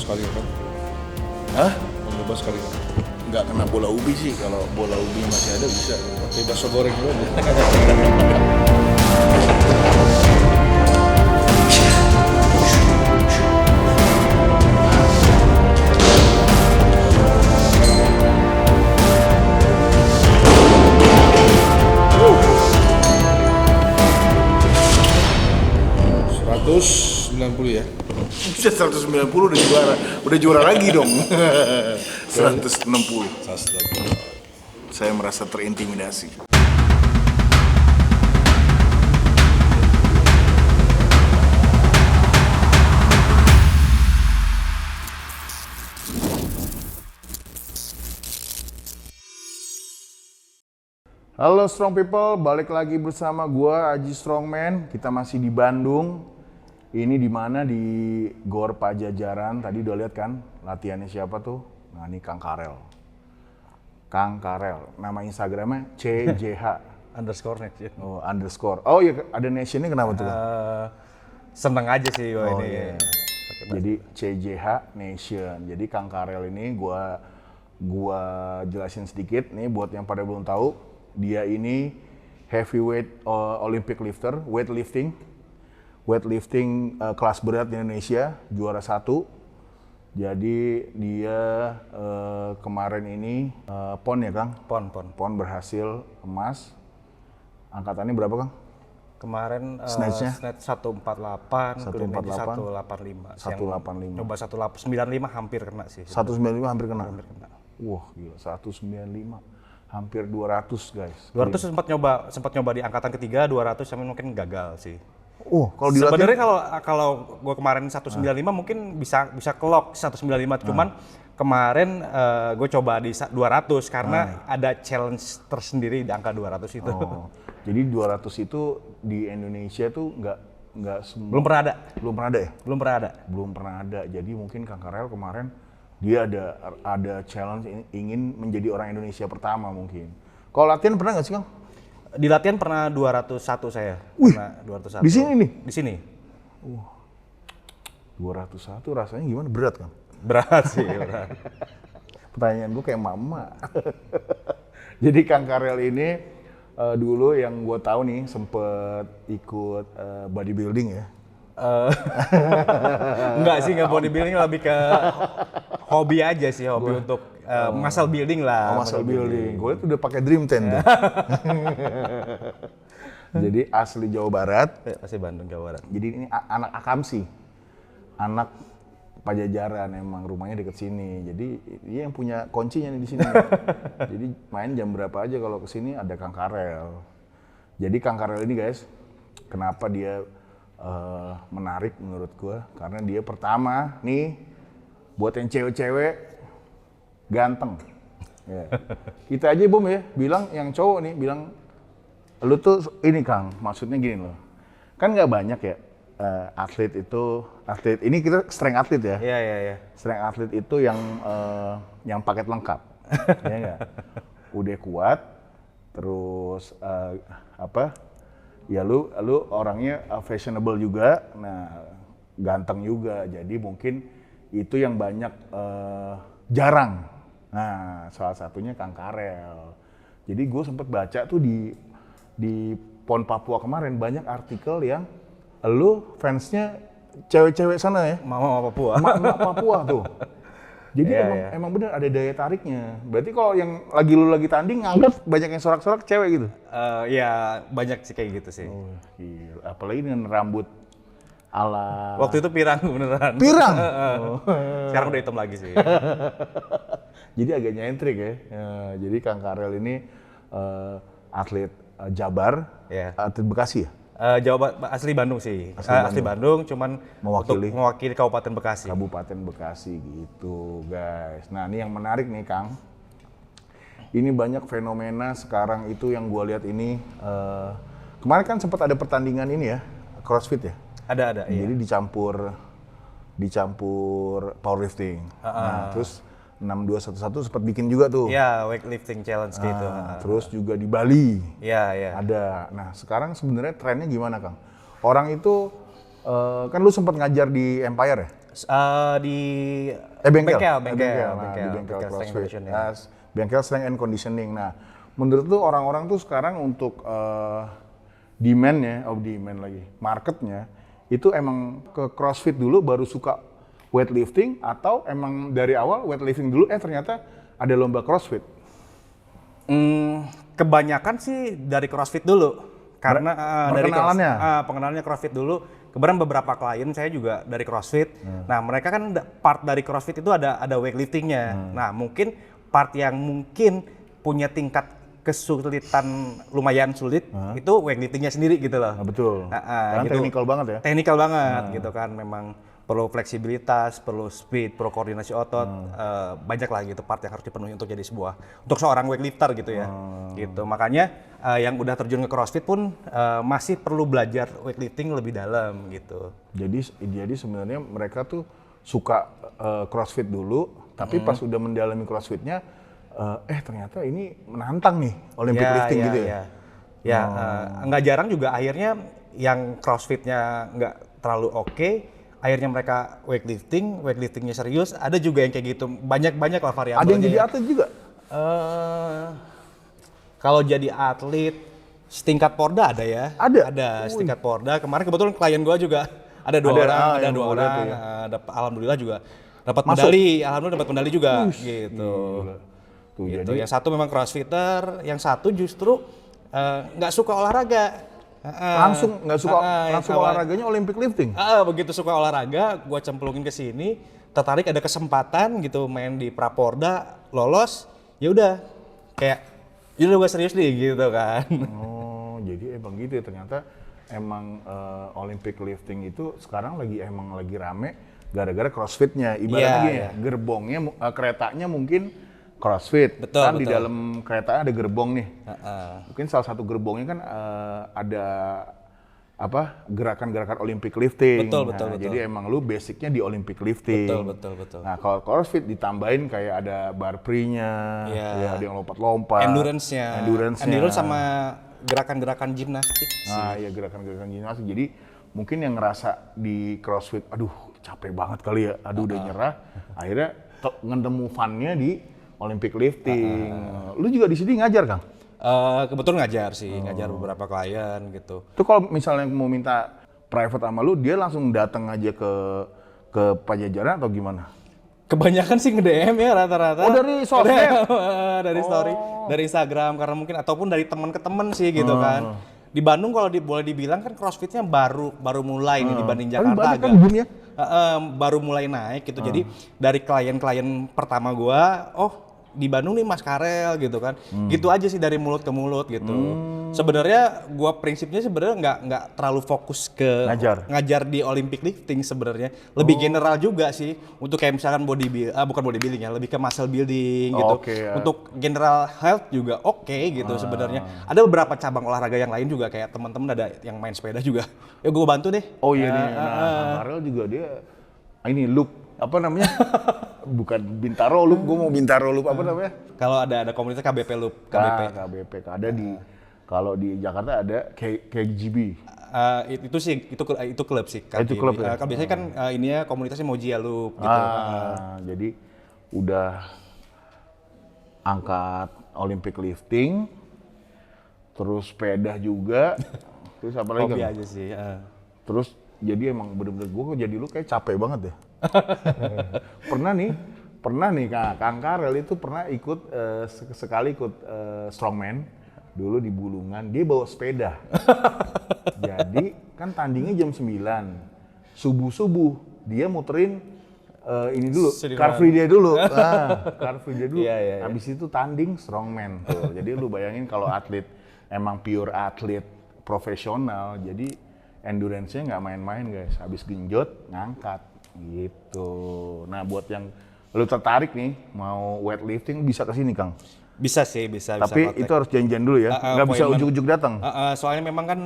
sekali kan? Hah? Mau nyoba sekali kan? Nggak kena bola ubi sih, kalau bola ubi masih ada bisa. Pakai bakso goreng dulu aja. 190 ya? Bisa 190 udah juara. Udah juara lagi dong. 160. 190. Saya merasa terintimidasi. Halo Strong People, balik lagi bersama gua Aji Strongman. Kita masih di Bandung. Ini di mana di Gor Pajajaran. Tadi udah lihat kan latihannya siapa tuh? Nah, ini Kang Karel. Kang Karel. Nama Instagramnya CJH underscore nation. Oh, underscore. Oh iya, ada nationnya kenapa tuh? Seneng aja sih gua ini. Iya. Jadi CJH Nation. Jadi Kang Karel ini gua jelasin sedikit nih buat yang pada belum tahu. Dia ini heavyweight Olympic lifter, weightlifting kelas berat di Indonesia, juara 1. Jadi dia kemarin ini PON ya Kang? PON berhasil emas. Angkatannya berapa Kang? Kemarin Snatch-nya? snatch 148, kemudian 145. 185. Nyoba 195 hampir kena sih. 195 hampir kena? Hampir kena. Wah gila, 195. Hampir 200 guys. 200 sempat nyoba di angkatan ketiga, 200 tapi mungkin gagal sih. Kalau dilatih Sebenarnya kalau gua kemarin 195 mungkin bisa kelok 195, cuman kemarin gue coba di 200 karena ada challenge tersendiri di angka 200 itu. Jadi 200 itu di Indonesia tuh nggak semua. Belum pernah ada. Belum pernah ada ya? Belum pernah ada. Jadi mungkin Kang Karel kemarin dia ada challenge ingin menjadi orang Indonesia pertama mungkin. Kalau latihan pernah nggak sih Kang? Di latihan pernah 201 saya. Wih, pernah 201. di sini nih? Di sini. 201 rasanya gimana? Berat Kang? Berat sih, berat. Pertanyaan gue kayak mama. Jadi Kang Karel ini dulu yang gue tahu nih sempet ikut bodybuilding ya. Enggak sih, nggak bodybuilding, lebih ke hobi aja sih, untuk muscle building lah. Muscle building. Gue tuh udah pakai Dream Tent tuh. Jadi asli Jawa Barat. Asli Bandung, Jawa Barat. Jadi ini anak Akamsi. Anak Pajajaran, emang rumahnya deket sini. Jadi dia yang punya kuncinya nih di sini. Jadi main jam berapa aja kalau kesini ada Kang Karel. Jadi Kang Karel ini guys, kenapa dia menarik menurut gue? Karena dia pertama nih buat yang cewek-cewek ganteng. Ya. Kita aja Bom ya bilang, yang cowok nih bilang, lu tuh ini Kang, maksudnya gini loh. Kan nggak banyak ya atlet ini kita strength atlet ya. Iya. Strength atlet itu yang paket lengkap. Ya enggak? Udah kuat, terus ya lu orangnya fashionable juga, nah ganteng juga. Jadi mungkin itu yang banyak jarang. Nah, salah satunya Kang Karel. Jadi gue sempet baca tuh di PON Papua kemarin banyak artikel yang lu fansnya cewek-cewek sana ya? Mama Papua. Mak Papua tuh. Jadi emang bener ada daya tariknya. Berarti kalau yang lu lagi tanding nganggap banyak yang sorak-sorak cewek gitu? Ya banyak sih kayak gitu sih. Oh, gila. Apalagi dengan rambut ala... Waktu itu pirang beneran. Pirang? Sekarang udah hitam lagi sih. Jadi agak nyentrik ya. Jadi Kang Karel ini atlet Jabar, atlet Bekasi ya? Asli Bandung sih. Asli Bandung, cuman mewakili Kabupaten Bekasi. Kabupaten Bekasi gitu guys. Nah ini yang menarik nih Kang. Ini banyak fenomena sekarang itu yang gue lihat ini. Kemarin kan sempat ada pertandingan ini ya, CrossFit ya? Ada. Jadi dicampur powerlifting. Nah terus 6211 sempat bikin juga tuh. Iya, weightlifting challenge gitu. Terus juga di Bali. Iya. Ada. Nah, sekarang sebenarnya trennya gimana, Kang? Orang itu kan lu sempat ngajar di Empire ya? Di Bengkel. bengkel, Nah, di bengkel strength CrossFit. and conditioning. Bengkel strength and conditioning. Nah, menurut tuh orang-orang tuh sekarang untuk marketnya itu emang ke CrossFit dulu baru suka weightlifting atau emang dari awal weightlifting dulu ternyata ada lomba CrossFit? Kebanyakan sih dari CrossFit dulu. Karena dari pengenalannya CrossFit dulu. Kebetulan beberapa klien saya juga dari CrossFit. Nah, mereka kan part dari CrossFit itu ada weightliftingnya. Nah, mungkin part yang mungkin punya tingkat kesulitan lumayan sulit itu weightliftingnya sendiri gitu loh. Nah, betul. Karena gitu. teknikal banget ya. Teknikal banget gitu kan, memang perlu fleksibilitas, perlu speed, perlu koordinasi otot, banyak lah gitu part yang harus dipenuhi untuk jadi untuk seorang weightlifter gitu ya. Gitu. Makanya yang udah terjun ke CrossFit pun masih perlu belajar weightlifting lebih dalam gitu. Jadi sebenarnya mereka tuh suka CrossFit dulu, tapi pas udah mendalami CrossFitnya, ternyata ini menantang nih Olympic lifting gitu ya. Nggak jarang juga akhirnya yang CrossFitnya nggak terlalu oke, akhirnya mereka weightliftingnya serius. Ada juga yang kayak gitu, banyak lah variabelnya. Ada yang jadi atlet juga? Kalau jadi atlet setingkat Porda ada ya. Ada setingkat Porda. Kemarin kebetulan klien gua juga ada dua orang. Alhamdulillah juga dapat medali. Alhamdulillah dapat medali juga gitu. Tuh, gitu. jadi Yang satu memang crossfitter, yang satu justru nggak suka olahraga. Langsung nggak suka langsung olahraganya Olympic lifting. Begitu suka olahraga, gua cemplungin ke sini, tertarik ada kesempatan gitu main di Praporda, lolos, ya udah kayak udah gua serius nih gitu kan. Oh, jadi emang gitu ya, ternyata emang Olympic lifting itu sekarang lagi rame gara-gara CrossFit-nya. Ibaratnya gerbongnya keretanya mungkin CrossFit, betul. Di dalam kereta ada gerbong nih. Mungkin salah satu gerbongnya kan ada gerakan-gerakan Olympic lifting. Betul. Jadi emang lu basicnya di Olympic lifting. Betul. Nah, kalau CrossFit ditambahin kayak ada bar free-nya, ada yang lompat-lompat. Endurance sama gerakan-gerakan gimnastik. Nah, iya gerakan-gerakan gimnastik. Jadi mungkin yang ngerasa di CrossFit, aduh capek banget kali ya, udah nyerah. Akhirnya ngetemu fun-nya di Olympic lifting. Lu juga di sini ngajar, Kang? Kebetulan ngajar beberapa klien gitu. Itu kalau misalnya mau minta private sama lu, dia langsung datang aja ke Pajajaran atau gimana? Kebanyakan sih nge-DM ya rata-rata. Oh, dari sosmed? Dari story, dari Instagram, karena mungkin ataupun dari teman ke teman sih gitu kan. Di Bandung kalau boleh dibilang kan CrossFit-nya baru mulai nih dibanding Jakarta agak. Kan boom ya? Baru mulai naik gitu. Jadi dari klien-klien pertama gua, di Bandung nih Mas Karel gitu kan. Gitu aja sih dari mulut ke mulut gitu. Sebenarnya gua prinsipnya sebenarnya nggak terlalu fokus ke ngajar di Olympic lifting sebenarnya. Lebih general juga sih untuk kayak misalkan bukan bodybuilding ya, lebih ke muscle building gitu. Untuk general health juga gitu sebenarnya. Ada beberapa cabang olahraga yang lain juga kayak teman-teman ada yang main sepeda juga. Ya gua bantu deh. Oh iya nih. Nah, Karel juga dia ini loop apa namanya? Bukan Bintaro Loop, gue mau Bintaro Loop apa namanya? Kalau ada komunitas KBP Loop, KBP ada di kalau di Jakarta ada KGB. Itu klub sih. Itu klub ya. Kalau biasanya kan ininya komunitasnya Mojia Loop gitu. Jadi udah angkat Olympic lifting, terus sepeda juga, terus apa lagi? Hobi aja sih. Terus jadi emang bener-bener gue jadi lu kayak capek banget deh. Pernah nih Kang Karel itu pernah ikut sekali ikut strongman dulu di Bulungan, dia bawa sepeda. Jadi kan tandingnya jam 9. Subuh dia muterin ini dulu, Car Free Day dulu. Car Free Day dulu. Habis itu tanding strongman tuh. Jadi lu bayangin kalau atlet emang pure atlet profesional, jadi endurance-nya nggak main-main guys. Habis genjot ngangkat gitu. Nah, buat yang lu tertarik nih mau weightlifting bisa ke sini, Kang. Bisa sih, bisa. Tapi itu harus janjian dulu ya. Nggak bisa ujuk-ujuk datang. Soalnya memang kan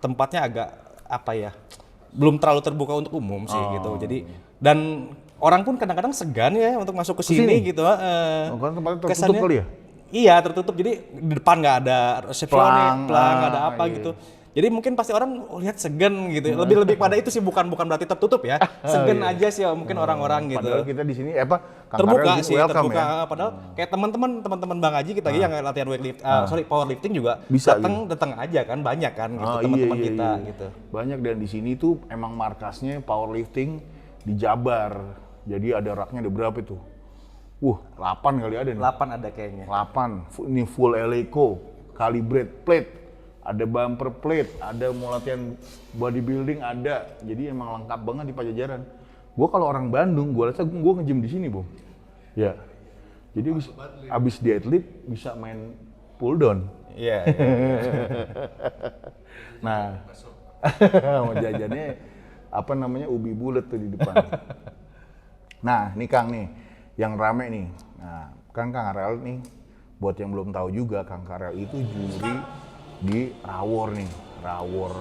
tempatnya agak belum terlalu terbuka untuk umum sih gitu. Jadi dan orang pun kadang-kadang segan ya untuk masuk ke sini gitu. Kan tempatnya tertutup kali ya? Iya, tertutup. Jadi di depan nggak ada resepsionis, nggak ada apa gitu. Jadi mungkin pasti orang lihat segan gitu. Lebih pada itu sih, bukan berarti tertutup ya. Segan aja sih mungkin orang-orang gitu. Padahal kita di sini Kang Terbuka Karel sih, welcome terbuka. ya. Padahal kayak teman-teman Bang Haji kita yang latihan powerlifting juga Bisa datang aja kan, banyak kan gitu iya, teman-teman iya, kita iya. gitu. Banyak, dan di sini tuh emang markasnya powerlifting di Jabar. Jadi ada raknya ada berapa itu? 8 kali ada nih. 8 ada kayaknya. 8. Ini full Eleiko, calibrate plate, ada bumper plate, ada mau latihan bodybuilding ada. Jadi emang lengkap banget di Pajajaran. Gue kalau orang Bandung, gue rasa gue nge-gym di sini, Bung. Ya. Jadi abis di atlet bisa main pull down. Iya. Nah, mau jajannya ubi bulet tuh di depan. Nah, nih Kang nih, yang rame nih. Nah, Kang Karel nih, buat yang belum tahu juga, Kang Karel itu juri di Rawor nih. Rawor.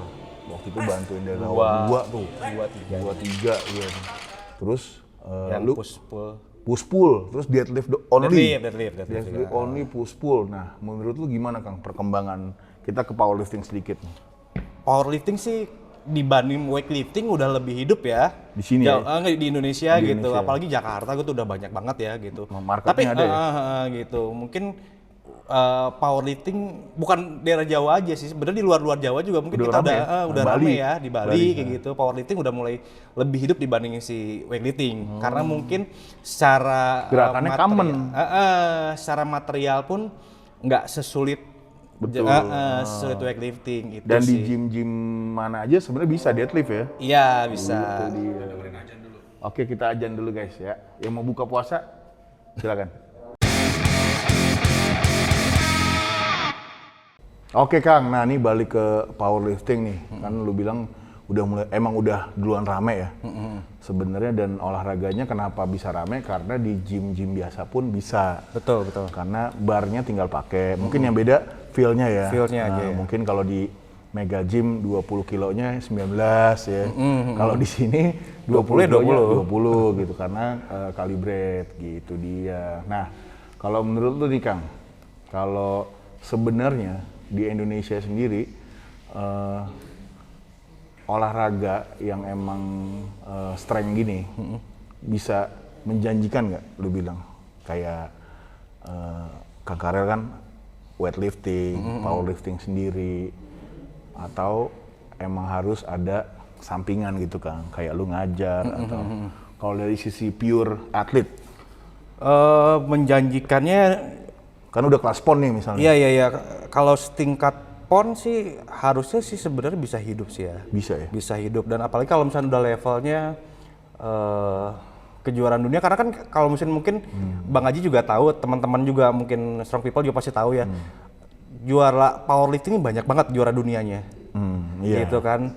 Waktu itu bantuin dari Rawor 2 tuh. 2-3, iya. Terus Yang lu push pull, terus deadlift only. Deadlift only, push pull. Nah, menurut lu gimana Kang perkembangan kita ke powerlifting sedikit nih? Powerlifting sih dibanding weightlifting udah lebih hidup ya. Di sini ya? Di Indonesia Di gitu. Indonesia. Apalagi Jakarta gue tuh udah banyak banget ya gitu. Marketnya Tapi ada ya? gitu. Mungkin powerlifting bukan daerah Jawa aja sih. Sebenarnya di luar Jawa juga mungkin kita udah rame ya di Bali kayak gitu. Powerlifting udah mulai lebih hidup dibanding si weightlifting. Karena mungkin secara gerakannya common. Secara material pun nggak sesulit sesulit weightlifting itu. Dan sih. di gym-gym mana aja sebenarnya bisa deadlift ya? Iya bisa. Oke, kita ajan dulu guys ya. Yang mau buka puasa silakan. Oke Kang, nah ini balik ke powerlifting nih. Kan lu bilang udah duluan rame ya. Sebenarnya dan olahraganya kenapa bisa rame? Karena di gym-gym biasa pun bisa. Betul. Karena barnya tinggal pakai. Mungkin yang beda feel-nya ya. Feel-nya aja ya. Mungkin kalau di Mega Gym 20 kilonya 19 ya. Kalau di sini 20 kilonya 20 gitu karena calibrate gitu dia. Nah, kalau menurut lu nih Kang, kalau sebenarnya di Indonesia sendiri olahraga yang emang strength gini bisa menjanjikan nggak lu bilang? Kayak Kang Karel kan weightlifting, powerlifting sendiri, atau emang harus ada sampingan gitu Kang, kayak lu ngajar atau kalau dari sisi pure atlet? Menjanjikannya Kan udah kelas pon nih misalnya. Iya. Kalau setingkat pon sih harusnya sih sebenarnya bisa hidup sih ya. Bisa ya? Bisa hidup, dan apalagi kalau misalnya udah levelnya kejuaraan dunia, karena kan kalau misalnya mungkin Bang Haji juga tahu, teman-teman juga mungkin strong people juga pasti tahu ya. Juara powerlifting ini banyak banget juara dunianya. Iya. Gitu kan.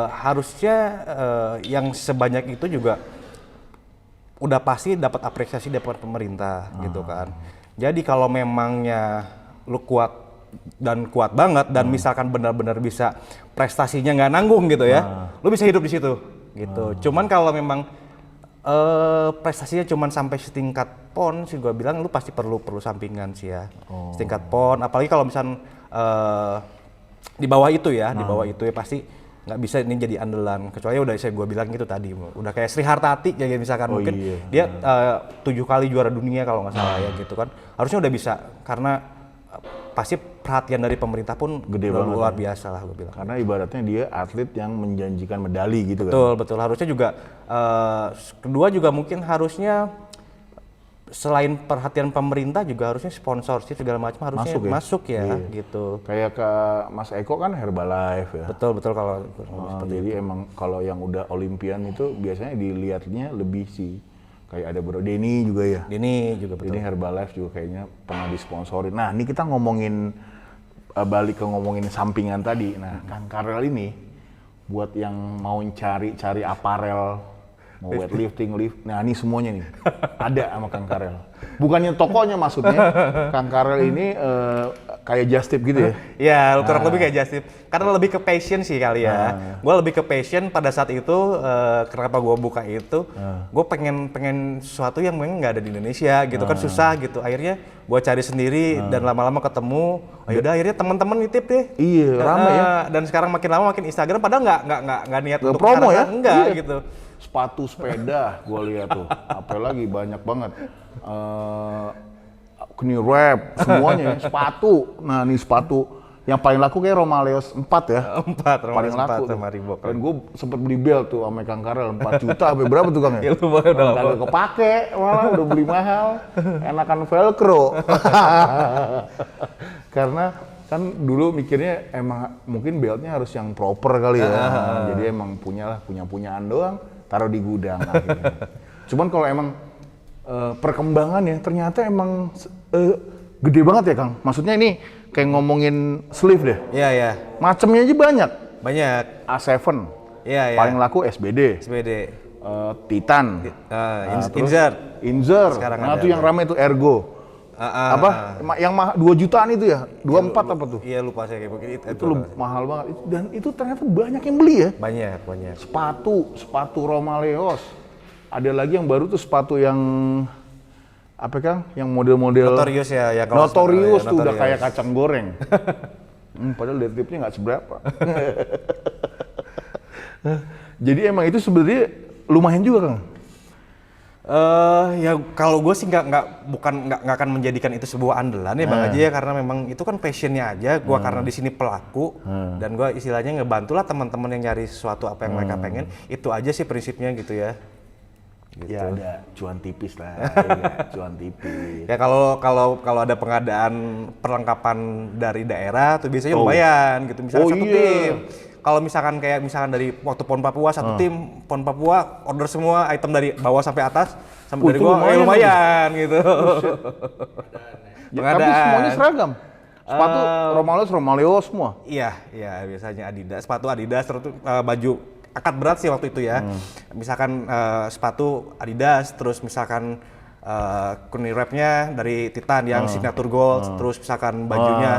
Harusnya yang sebanyak itu juga udah pasti dapat apresiasi dari pemerintah gitu kan. Jadi kalau memangnya lu kuat banget dan misalkan benar-benar bisa prestasinya nggak nanggung gitu ya, lu bisa hidup di situ gitu. Cuman kalau memang prestasinya cuman sampai setingkat pon sih gua bilang lu pasti perlu sampingan sih ya. Setingkat pon, apalagi kalau misal di bawah itu ya, pasti nggak bisa ini jadi andalan, kecuali udah gue bilang gitu tadi, udah kayak Sri Hartati kayak misalkan mungkin dia 7 kali juara dunia kalau nggak salah ya gitu kan, harusnya udah bisa karena pasti perhatian dari pemerintah pun gede banget, luar biasa lah gue bilang. Karena ibaratnya dia atlet yang menjanjikan medali gitu kan. Betul, harusnya juga kedua juga mungkin harusnya selain perhatian pemerintah juga harusnya sponsorship segala macam harusnya masuk ya gitu. Kayak ke Mas Eko kan Herbalife ya. Betul kalau jadi emang kalau yang udah Olimpian itu biasanya dilihatnya lebih sih kayak ada Bro Denny juga ya. Denny juga betul. Ini Herbalife juga kayaknya pernah disponsorin. Nah, ini kita ngomongin balik ke ngomongin sampingan tadi. Nah, Kang Karel ini buat yang mau cari aparel, mau weightlifting, nah ini semuanya nih ada sama Kang Karel. Bukannya tokonya maksudnya, Kang Karel ini kayak Just Tip gitu ya? Ya, kurang lebih kayak Just Tip. Karena lebih ke passion sih kali ya. Gue lebih ke passion pada saat itu, kenapa gue buka itu, gue pengen sesuatu yang memang nggak ada di Indonesia gitu kan, susah gitu. Akhirnya gue cari sendiri dan lama-lama ketemu. Yaudah akhirnya teman-teman nitip deh. Iya, rame ya. Dan sekarang makin lama makin Instagram, padahal nggak niat untuk promo ya? enggak Iya. gitu. Sepatu sepeda gue lihat tuh, apalagi banyak banget. Knee wrap semuanya sepatu. Nah nih sepatu yang paling laku kayak Romaleos 4 ya. 4 paling laku tuh. sama Reebok. Dan gue sempet beli belt tuh sama Kang Karel 4 juta sampai berapa tuh Kang ya? Ya lumayan udah lama. Kagak kepake, malah udah beli mahal. Enakan velcro. Karena kan dulu mikirnya emang mungkin beltnya harus yang proper kali ya. Jadi emang punyaan doang, taruh di gudang akhirnya. Cuman kalau emang perkembangannya ternyata emang gede banget ya Kang. Maksudnya ini kayak ngomongin sleeve deh. Iya, iya. Macemnya aja banyak. Banyak. A7. Iya, iya. Paling laku SBD. SBD. Titan. Inzer. Inzer. Sekarang Nah ada. itu yang rame tuh Ergo. Apa? Yang 2 jutaan itu ya? 24 apa tuh? Iya lupa saya kayak begitu. Itu mahal banget. Dan itu ternyata banyak yang beli ya. Banyak. Sepatu Romaleos. Ada lagi yang baru tuh sepatu yang apa Kang? Yang model-model Notorious ya, ya kalau Notorious ya, tuh udah kayak kacang goreng. Padahal deadliftnya nggak seberapa. Jadi emang itu sebenarnya lumayan juga Kang. Ya kalau gue sih nggak akan menjadikan itu sebuah andalan ya Bang Haji ya, karena memang itu kan passionnya aja. Gue karena di sini pelaku dan gue istilahnya ngebantulah teman-teman yang nyari sesuatu apa yang mereka pengen. Itu aja sih prinsipnya gitu ya. Gitu. Ya ada cuan tipis lah, ya, cuan tipis. Ya kalau ada pengadaan perlengkapan dari daerah tuh biasanya lumayan gitu. Misalnya satu tim. Kalau misalkan dari waktu PON Papua satu tim PON Papua order semua item dari bawah sampai atas sampai dari gua lumayan gitu. Tapi semuanya seragam. Sepatu Romaleos semua. Iya biasanya Adidas, sepatu Adidas terus baju angkat berat sih waktu itu ya. Misalkan sepatu Adidas, terus misalkan knee wrap-nya dari Titan yang signature gold, terus misalkan bajunya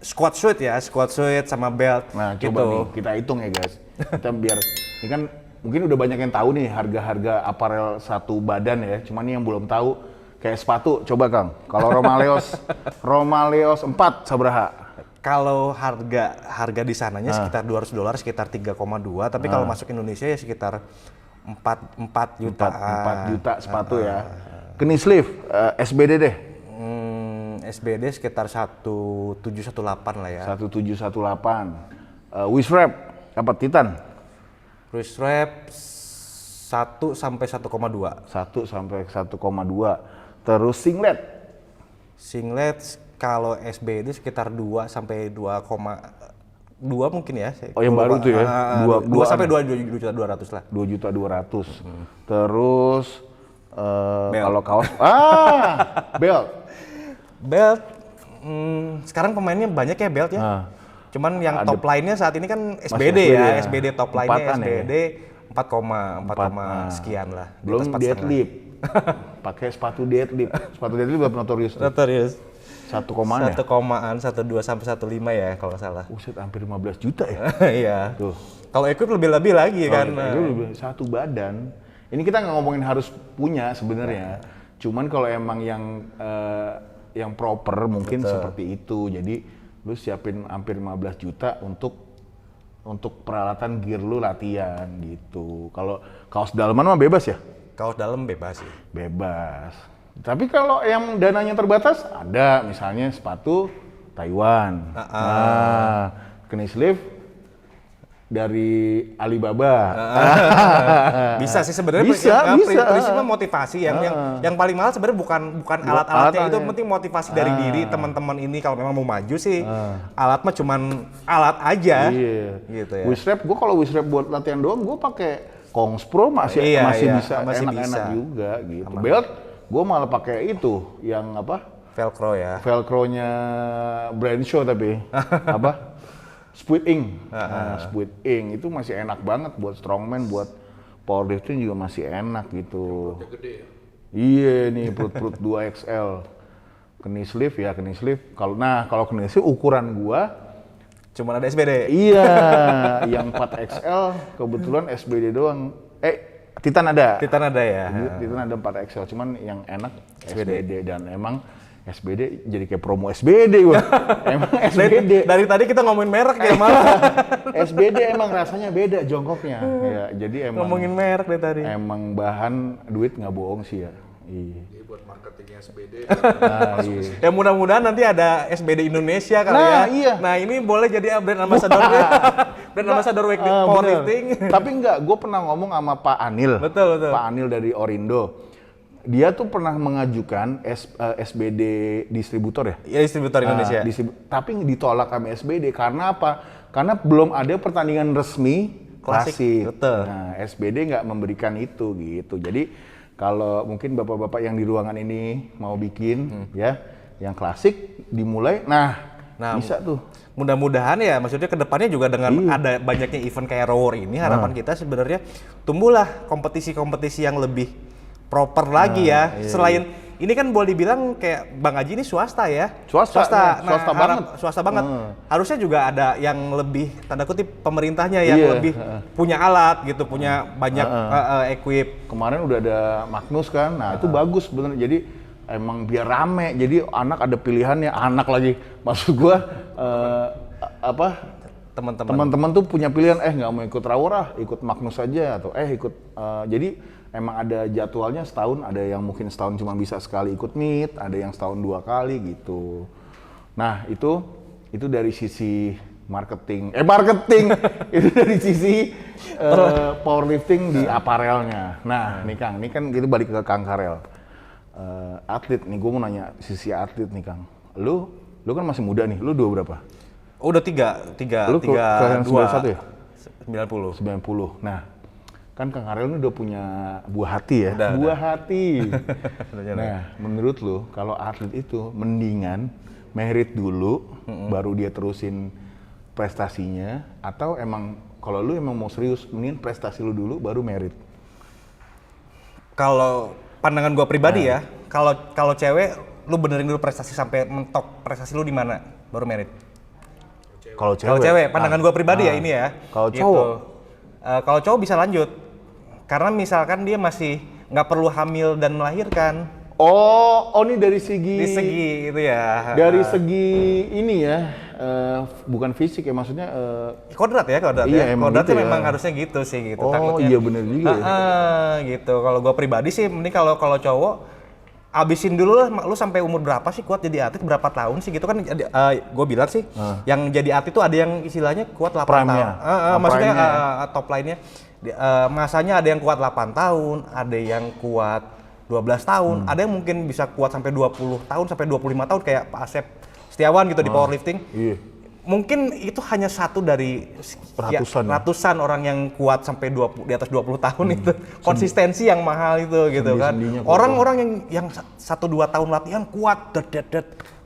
squat suit sama belt. Nah gitu. coba nih kita hitung ya guys. Kita biar ini kan mungkin udah banyak yang tahu nih harga-harga aparel satu badan ya. Cuman nih yang belum tahu kayak sepatu. Coba Kang, kalau Romaleos 4 sabaraha? Kalau harga di sananya sekitar $200, sekitar 3,2, tapi kalau masuk Indonesia ya sekitar 4 juta. 4 juta sepatu ya. Knee sleeve SBD deh. SBD sekitar 1718 lah ya. 1718. Wish wrap apa Titan? Wrist wrap 1 sampai 1,2. 1 sampai 1,2. Terus singlet kalau SBD sekitar 2 sampai 2,2 mungkin ya. Oh yang baru tuh ya? 2 sampai 2.200.000 lah. 2.200.000. Terus kalau kaos belt sekarang pemainnya banyak ya belt ya. Cuman yang top line-nya saat ini kan SBD ya. SBD top line-nya SBD 4, sekian lah. Belum deadlift. Pakai sepatu deadlift. Sepatu deadlift berapa notorious? 1 komaan ya? 1,12 sampai 1,5 ya kalau nggak salah. Buset, hampir 15 juta ya? Iya. Tuh. Kalau equip lebih lagi kan. Itu lebih satu badan. Ini kita nggak ngomongin harus punya sebenarnya. Cuman kalau emang yang proper mungkin seperti itu. Jadi lu siapin hampir 15 juta untuk peralatan gear lu latihan gitu. Kalau kaos dalaman mah bebas ya? Kaos dalam bebas sih. Bebas. Tapi kalau yang dananya terbatas ada misalnya sepatu Taiwan. Knee sleeve dari Alibaba. Bisa sih sebenarnya. Bisa. Prinsipnya motivasi yang paling mahal sebenarnya bukan alat-alatnya, itu penting motivasi dari diri teman-teman ini kalau memang mau maju sih. Alat mah cuman alat aja. Iya. Gitu ya. Wish wrap, gue kalau wish wrap buat latihan doang gue pakai Kongspro masih bisa enak-enak juga gitu. Belt gue malah pakai itu yang apa? Velcro ya. Velcro-nya brand show tapi apa? Squid Ink. Squid Ink itu masih enak banget buat strongman, buat powerlifting juga masih enak gitu. Perutnya gede ya? Iya nih perut 2XL. Knee sleeve. Kalau knee sleeve ukuran gua Cuma ada SBD. iya, yang 4XL kebetulan SBD doang. Titan ada. Titan ada ya. Titan ada 4XL, cuman yang enak SBD dan emang SBD jadi kayak promo SBD gua. Emang SBD. Dari tadi kita ngomongin merek ya malah. SBD emang rasanya beda jongkoknya. Ya, jadi emang Ngomongin merek dari tadi. emang bahan duit nggak bohong sih ya. Iya. Jadi buat marketingnya SBD. Nah, iya. Ya mudah-mudahan nanti ada SBD Indonesia kali Nah, ya. iya. Nah ini boleh jadi brand ambassador brand ambassador powerlifting. Tapi enggak, gue pernah ngomong sama Pak Anil. Betul. Pak Anil dari Orindo. Dia tuh pernah mengajukan SBD distributor ya? Ya distributor Indonesia. Tapi ditolak sama SBD karena apa? Karena belum ada pertandingan resmi klasik. Betul. Nah, SBD nggak memberikan itu gitu. Jadi kalau mungkin bapak-bapak yang di ruangan ini mau bikin ya, yang klasik dimulai, nah bisa tuh. Mudah-mudahan ya, maksudnya kedepannya juga dengan ada banyaknya event kayak Rower ini, harapan kita sebenarnya tumbuhlah kompetisi-kompetisi yang lebih proper lagi ya. Selain ini kan boleh dibilang kayak Bang Haji ini swasta ya. Swasta banget. Swasta banget. Harusnya juga ada yang lebih tanda kutip pemerintahnya yang lebih punya alat gitu, punya banyak equip. Kemarin udah ada Magnus kan, nah itu bagus bener. Jadi emang biar rame, jadi anak ada pilihannya, anak lagi. Maksud gua teman-teman tuh punya pilihan, nggak mau ikut Rower ikut Magnus aja atau ikut. Jadi emang ada jadwalnya setahun, ada yang mungkin setahun cuma bisa sekali ikut meet, ada yang setahun 2 kali gitu. Nah itu dari sisi marketing itu dari sisi powerlifting di aparelnya. Nah nih Kang, ini kan kita balik ke Kang Karel. Atlet nih, gue mau nanya sisi atlet nih Kang. Lu kan masih muda nih, lu 2 berapa? Oh, udah 3 Lu kelahiran 91 ya? 90. Nah, kan Kang Karel ini udah punya buah hati ya? Udah. Hati. Nah, menurut lu kalau atlet itu mendingan merit dulu, baru dia terusin prestasinya, atau emang kalau lu emang mau serius, mendingan prestasi lu dulu baru merit? Kalau pandangan gua pribadi ya, kalau cewek lu benerin dulu prestasi sampai mentok prestasi lu di mana baru merit. Kalau cewek pandangan gua pribadi ya ini ya. Kalau gitu. cowok? Kalau cowok bisa lanjut. Karena misalkan dia masih nggak perlu hamil dan melahirkan. Oh ini dari segi gitu ya. Dari segi ini ya, bukan fisik ya, maksudnya kodrat ya. Iya, Kodratnya gitu memang ya. harusnya gitu sih gitu. Oh takutnya. iya bener juga ya. Gitu. Kalau gua pribadi sih mending kalau cowok abisin dulu lah, lu sampai umur berapa sih kuat jadi atlet, berapa tahun sih gitu kan. Gue bilang sih yang jadi atlet tuh ada yang istilahnya kuat 8 Prime-nya. tahun. Maksudnya top line-nya masanya ada yang kuat 8 tahun, ada yang kuat 12 tahun, ada yang mungkin bisa kuat sampai 20 tahun sampai 25 tahun kayak Pak Asep Setiawan gitu di powerlifting. Iya. Mungkin itu hanya satu dari ratusan orang yang kuat sampai di atas 20 tahun itu. Konsistensi yang mahal itu gitu kan. Orang-orang yang 1-2 tahun latihan kuat,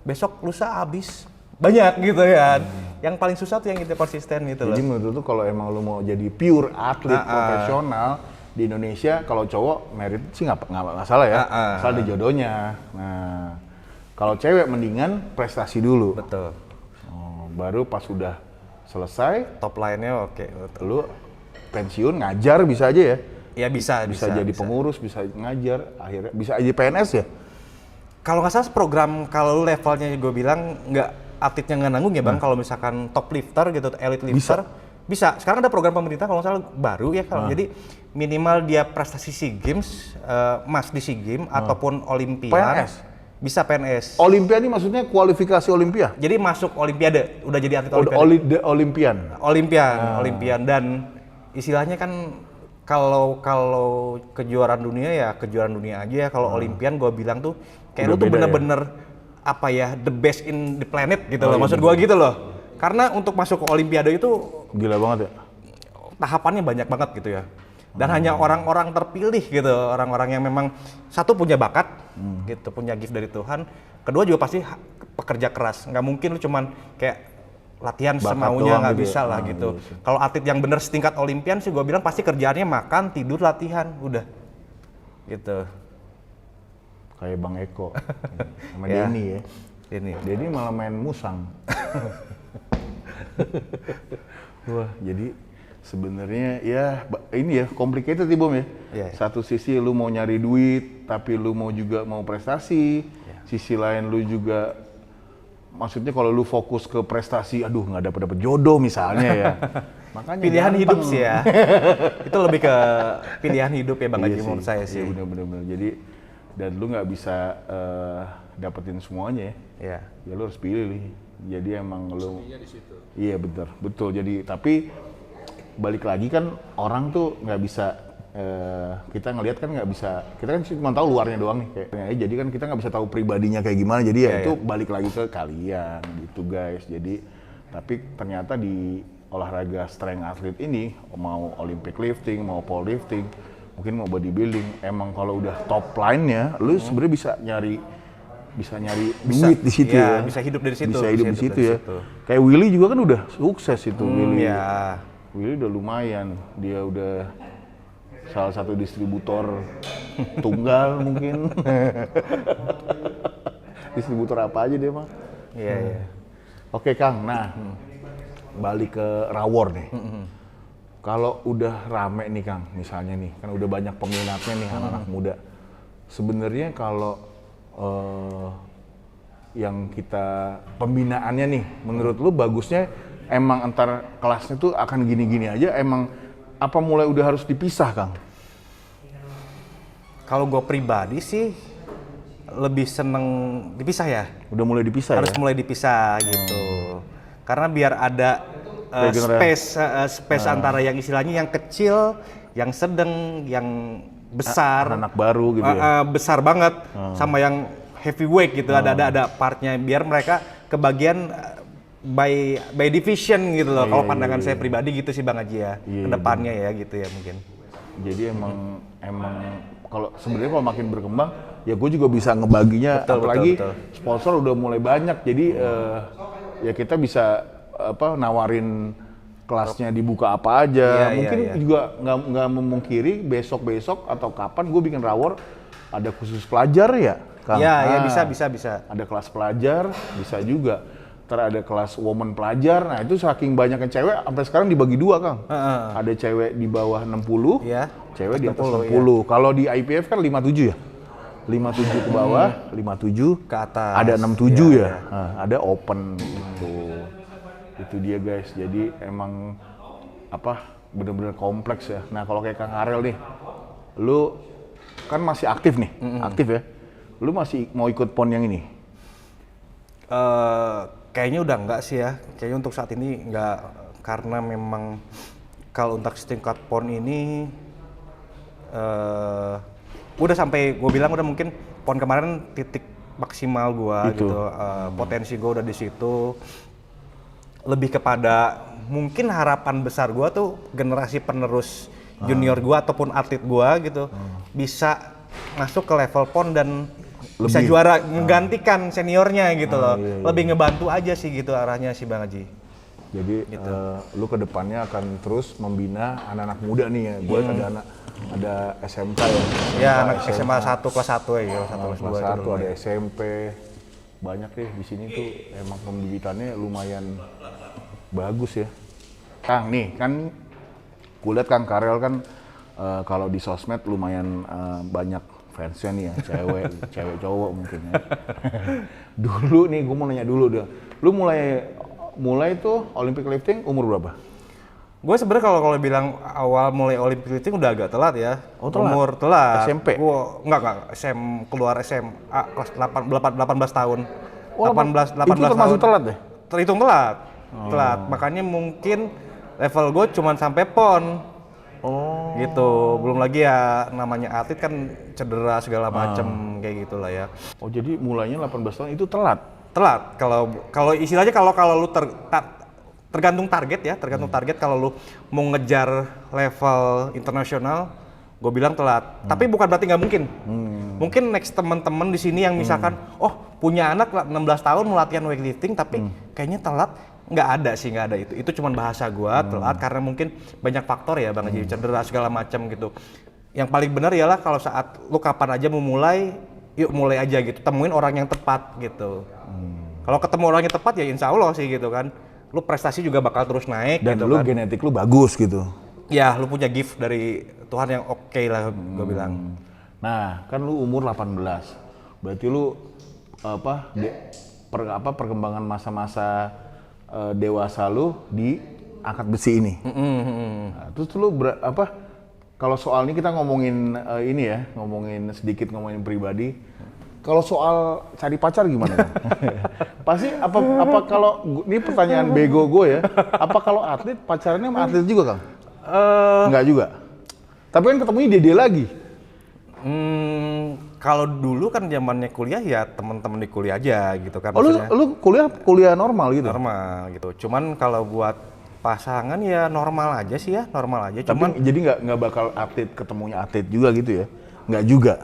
besok lusa habis. Banyak gitu ya. Yang paling susah tuh yang itu konsisten gitu loh. Jadi menurut lu kalau emang lu mau jadi pure atlet profesional di Indonesia, kalau cowok merit sih nggak masalah ya. Asal ada jodohnya. Nah, kalau cewek mendingan prestasi dulu. Betul. Baru pas udah selesai Top line-nya oke. lu pensiun ngajar bisa aja ya? Ya bisa jadi pengurus, bisa ngajar, akhirnya bisa jadi PNS ya? Kalau nggak salah program, kalau lu levelnya gue bilang nggak atletnya nggak nanggung ya Bang, kalau misalkan top lifter gitu, elite lifter bisa. Sekarang ada program pemerintah kalau nggak salah baru ya, kalau jadi minimal dia prestasi SEA Games, emas di SEA Games ataupun Olimpiade. PNS? Bisa PNS. Olimpiade ini maksudnya kualifikasi Olimpiade? Jadi masuk Olimpiade, udah jadi atlet Olimpiade. Olimpian dan istilahnya kan kalau kejuaraan dunia ya kejuaraan dunia aja ya. Kalau Olimpian gue bilang tuh kayak lu tuh bener-bener the best in the planet gitu loh. Maksud gue gitu loh. Karena untuk masuk ke Olimpiade itu gila banget ya. Tahapannya banyak banget gitu ya. Dan hanya orang-orang terpilih gitu, orang-orang yang memang satu punya bakat, gitu, punya gift dari Tuhan. Kedua juga pasti pekerja keras. Nggak mungkin lu cuman kayak latihan bakat semaunya nggak gitu bisa lah gitu. Kalau atlet yang bener setingkat Olimpian sih gue bilang pasti kerjaannya makan, tidur, latihan, udah. Gitu. kayak Bang Eko sama Denny ya. Denny malah main musang. Wah, jadi sebenarnya ya ini ya complicated ya Bom ya. Satu sisi lu mau nyari duit, tapi lu juga mau prestasi. Sisi lain lu juga, maksudnya kalau lu fokus ke prestasi, aduh nggak dapet jodoh misalnya ya. Makanya pilihan hidup sih ya. Itu lebih ke pilihan hidup ya Bang Haji menurut saya sih. Iya bener-bener. Jadi dan lu nggak bisa dapetin semuanya ya. Ya lu harus pilih nih. Jadi emang lu. Di situ. Iya betul. Jadi tapi balik lagi kan orang tuh nggak bisa. Kita ngelihat kan nggak bisa, kita kan cuma tahu luarnya doang nih kayak, jadi kan kita nggak bisa tahu pribadinya kayak gimana, jadi ya itu balik lagi ke kalian gitu guys. Jadi tapi ternyata di olahraga strength athlete ini, mau Olympic lifting, mau powerlifting, mungkin mau bodybuilding, emang kalau udah top line-nya, lu sebenarnya bisa nyari duit di situ ya. Bisa hidup dari situ. Bisa hidup di situ ya. Kayak Willy juga kan udah sukses itu. Willy udah lumayan, dia udah salah satu distributor tunggal mungkin. Distributor apa aja dia mah. Iya. Oke Kang, nah balik ke Rawor nih. Kalau udah rame nih Kang, misalnya nih, kan udah banyak peminatnya nih anak-anak muda. Sebenarnya kalau yang kita pembinaannya nih, menurut lu bagusnya emang antar kelasnya tuh akan gini-gini aja, emang apa mulai udah harus dipisah Kang? Kalau gue pribadi sih lebih seneng dipisah ya. Udah mulai dipisah harus mulai dipisah gitu. Karena biar ada space antara yang istilahnya yang kecil, yang sedang, yang besar. Anak baru gitu ya. Besar banget sama yang heavyweight gitu. Ada partnya biar mereka kebagian by division gitu loh. Kalau pandangan saya pribadi gitu sih Bang Haji ya. Kedepannya ya gitu ya mungkin. Jadi emang kalau sebenarnya kalau makin berkembang ya gue juga bisa ngebaginya, apalagi sponsor udah mulai banyak, jadi ya kita bisa nawarin kelasnya dibuka apa aja. Mungkin juga nggak memungkiri besok atau kapan gue bikin Rawor ada khusus pelajar ya Kang? Ya bisa. Ada kelas pelajar, bisa juga. Ntar ada kelas woman pelajar, nah itu saking banyaknya cewek, sampai sekarang dibagi dua Kang. Ada cewek di bawah 60, cewek di atas 60. Kalau di IPF kan 57 ya? 57 ke bawah, 57 ke atas. Ada 67 ya? Nah, ada open gitu. Itu dia guys, jadi emang bener-bener kompleks ya. Nah kalau kayak Kang Arel nih, lu kan masih aktif nih, aktif ya? Lu masih mau ikut PON yang ini? Kayaknya udah enggak sih ya. Kayaknya untuk saat ini enggak, karena memang kalau untuk setingkat PON ini udah sampai gue bilang udah mungkin PON kemarin titik maksimal gue gitu. Potensi gue udah di situ. Lebih kepada mungkin harapan besar gue tuh generasi penerus junior gue ataupun atlet gue gitu bisa masuk ke level PON dan bisa juara, menggantikan seniornya gitu loh. Lebih ngebantu aja sih gitu arahnya sih Bang Haji. Jadi gitu. Lu ke depannya akan terus membina anak-anak muda nih ya. Gue ada SMK ya. Ya anak SMA 1 kelas 1 ya, 1 kelas 2 itu ada SMP. Banyak deh di sini tuh emang pembibitannya lumayan bagus ya. Kang nih kan kulihat Kang Karel kan kalau di sosmed lumayan banyak fansnya nih ya, cewek cowok mungkin ya. Dulu nih gue mau nanya dulu deh, lu mulai tuh Olympic lifting umur berapa? Gue sebenarnya kalau bilang awal mulai Olympic lifting udah agak telat ya. Umur telat. SMP? Gua enggak keluar SMA kelas 18 tahun. 18 itu termasuk tahun. Telat deh? Terhitung telat. Telat. Makanya mungkin level gue cuma sampai PON. Gitu. Belum lagi ya namanya atlet kan cedera segala macem kayak gitulah ya. Oh jadi mulainya 18 tahun itu telat? Telat. Kalau istilahnya kalau lu tergantung target ya, target kalau lu mau ngejar level internasional, gue bilang telat. Tapi bukan berarti nggak mungkin. Mungkin next teman-teman di sini yang misalkan, punya anak 16 tahun mau latihan weightlifting, tapi kayaknya telat. Nggak ada itu. Itu cuma bahasa gue telat karena mungkin banyak faktor ya Bang Haji, cedera segala macam gitu. Yang paling benar ialah kalau saat lu kapan aja mau mulai, yuk mulai aja gitu, temuin orang yang tepat gitu. Kalau ketemu orang yang tepat ya insya Allah sih gitu kan, lu prestasi juga bakal terus naik. Dan gitu lu kan. genetik lu bagus gitu. Ya lu punya gift dari Tuhan yang oke lah gue bilang. Nah, kan lu umur 18. Berarti lu perkembangan masa-masa dewasa lu di angkat besi ini. Nah, terus lu kalau soal ini kita ngomongin ini ya, ngomongin pribadi. Kalau soal cari pacar gimana? Pasti apa kalau ini pertanyaan bego gue ya, apa kalau atlet pacarannya sama atlet juga, Kang? Enggak juga. Tapi kan ketemunya dia lagi. Kalau dulu kan zamannya kuliah ya teman-teman di kuliah aja gitu kan. Oh, lu kuliah normal gitu? Normal gitu. Cuman kalau buat pasangan ya normal aja sih ya, normal aja. Cuman Tapi jadi nggak bakal atlet ketemunya atlet juga gitu ya? Nggak juga?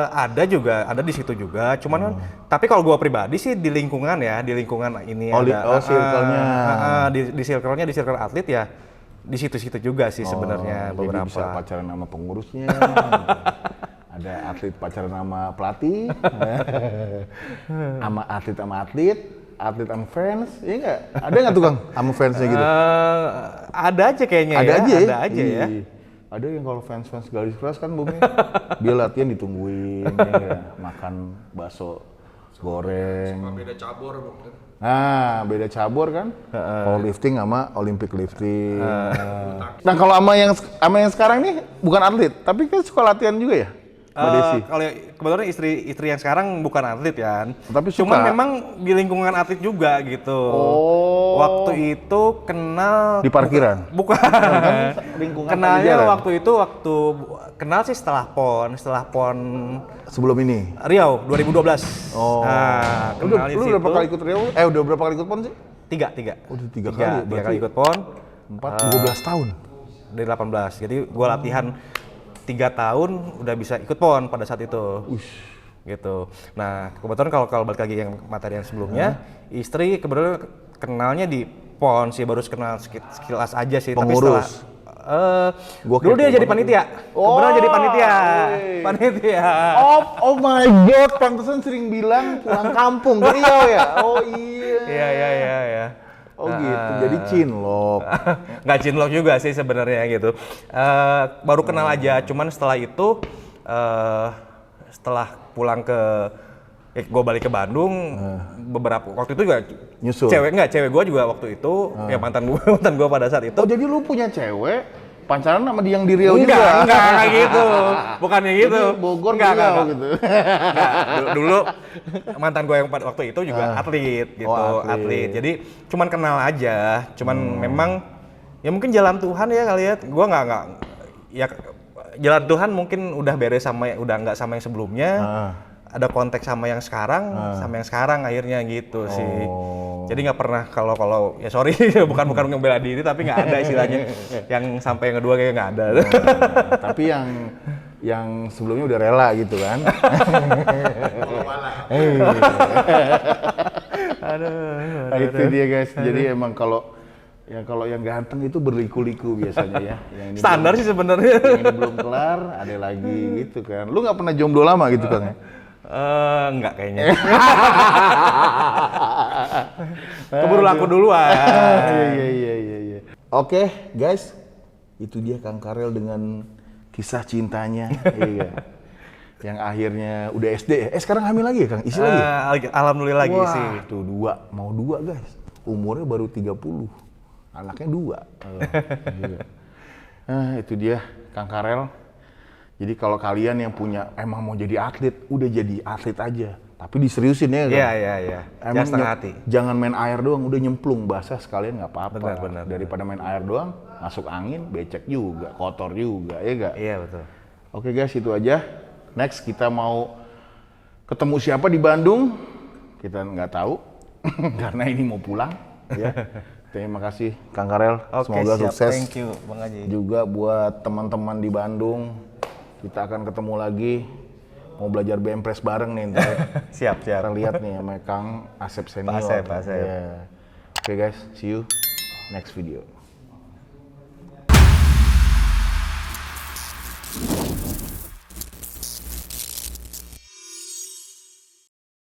Ada di situ juga. Cuman kan, tapi kalau gua pribadi sih di lingkungan ini circle-nya. Di circle atlet ya. Di situ-situ juga sih sebenarnya beberapa. Jadi bisa pacaran sama pengurusnya. Ada atlet pacaran sama pelatih. Sama atlet sama fans, iya nggak? Ada nggak tuh Kang, sama fansnya gitu? Ada aja kayaknya ada ya. Ada aja ya. Ada yang kalau fans garis keras kan bumi, dia latihan ditungguin, ya, makan bakso goreng. Sama beda cabur mungkin. Nah, beda cabur kan? Powerlifting sama Olympic lifting. Nah, kalau sama yang sekarang nih bukan atlet, tapi kan suka latihan juga ya? Mbak Desi. Kalau kebetulan istri yang sekarang bukan atlet kan, Tapi suka. cuman memang di lingkungan atlet juga gitu. Oh. Waktu itu kenal Di parkiran? Bukan. Lingkungan Kenalnya pajajaran? waktu kenal sih setelah pon Sebelum ini? Riau 2012. Oh. Nah, kenal di Lu situ. berapa kali ikut Rio? Udah berapa kali ikut PON sih? Tiga. Udah tiga kali. Tiga kali ikut pon. 12 tahun. Dari 18. Jadi gua latihan 3 tahun udah bisa ikut pon pada saat itu. Gitu. Nah, kebetulan kalau balik lagi yang materi yang sebelumnya, istri kebetulan kenalnya di pon sih, baru kenal sekilas aja sih. Pengurus. Tapi setelah dulu dia jadi panitia. Kebetulan jadi panitia. Oh my god, pantesan sering bilang pulang kampung ke Riau ya? Oh iya. Iya. Oh gitu, jadi cinlok. Nggak cinlok juga sih sebenarnya gitu. Baru kenal aja, cuman setelah itu setelah pulang gue balik ke Bandung beberapa waktu itu juga Nyusul? cewek gue juga waktu itu ya mantan gue pada saat itu. Oh jadi lu punya cewek, pacaran sama dia yang di Riau juga? Enggak gitu. Bukannya gitu. Jadi Bogor enggak, Riau enggak. gitu. Dulu mantan gue yang pada waktu itu juga atlet gitu, atlet. Jadi cuman kenal aja, memang ya mungkin jalan Tuhan ya kali ya. Gua nggak ya jalan Tuhan mungkin udah beres udah nggak sama yang sebelumnya. Ada konteks sama yang sekarang akhirnya gitu sih. Jadi nggak pernah kalau ya sorry bukan ngebela diri tapi nggak ada istilahnya yang sampai yang kedua kayak nggak ada. Tapi yang sebelumnya udah rela gitu kan. Aduh. Itu dia guys. Jadi emang kalau yang ganteng itu berliku-liku biasanya ya. Yang ini Standar sih sebenarnya. Yang ini belum kelar, ada lagi gitu kan. Lu nggak pernah jomblo lama gitu kan ya? Enggak kayaknya. Keburu laku duluan. Iya. Oke, guys. Itu dia Kang Karel dengan kisah cintanya. Iya. Yang akhirnya udah SD ya. Sekarang hamil lagi ya, Kang? Isi lagi? Alhamdulillah lagi Wah, sih. Tuh mau dua guys. Umurnya baru 30. Anaknya 2. Nah, itu dia Kang Karel. Jadi kalau kalian yang punya emang mau jadi atlet, udah jadi atlet aja. Tapi diseriusin ya kan? Iya. Jangan setengah hati. Jangan main air doang, udah nyemplung basah sekalian nggak apa-apa. Benar. Daripada main air doang, masuk angin, becek juga, kotor juga, ya nggak? Iya betul. Oke guys, itu aja. Next kita mau ketemu siapa di Bandung? Kita nggak tahu, karena ini mau pulang. Ya. Terima kasih Kang Karel. Oke, Semoga siap. sukses. Thank you Bang Haji. Juga buat teman-teman di Bandung. Kita akan ketemu lagi. Mau belajar BM Press bareng nih ntar. Siap. Kita lihat nih sama Kang Asep Senior. Asep. Yeah. Oke guys, see you next video.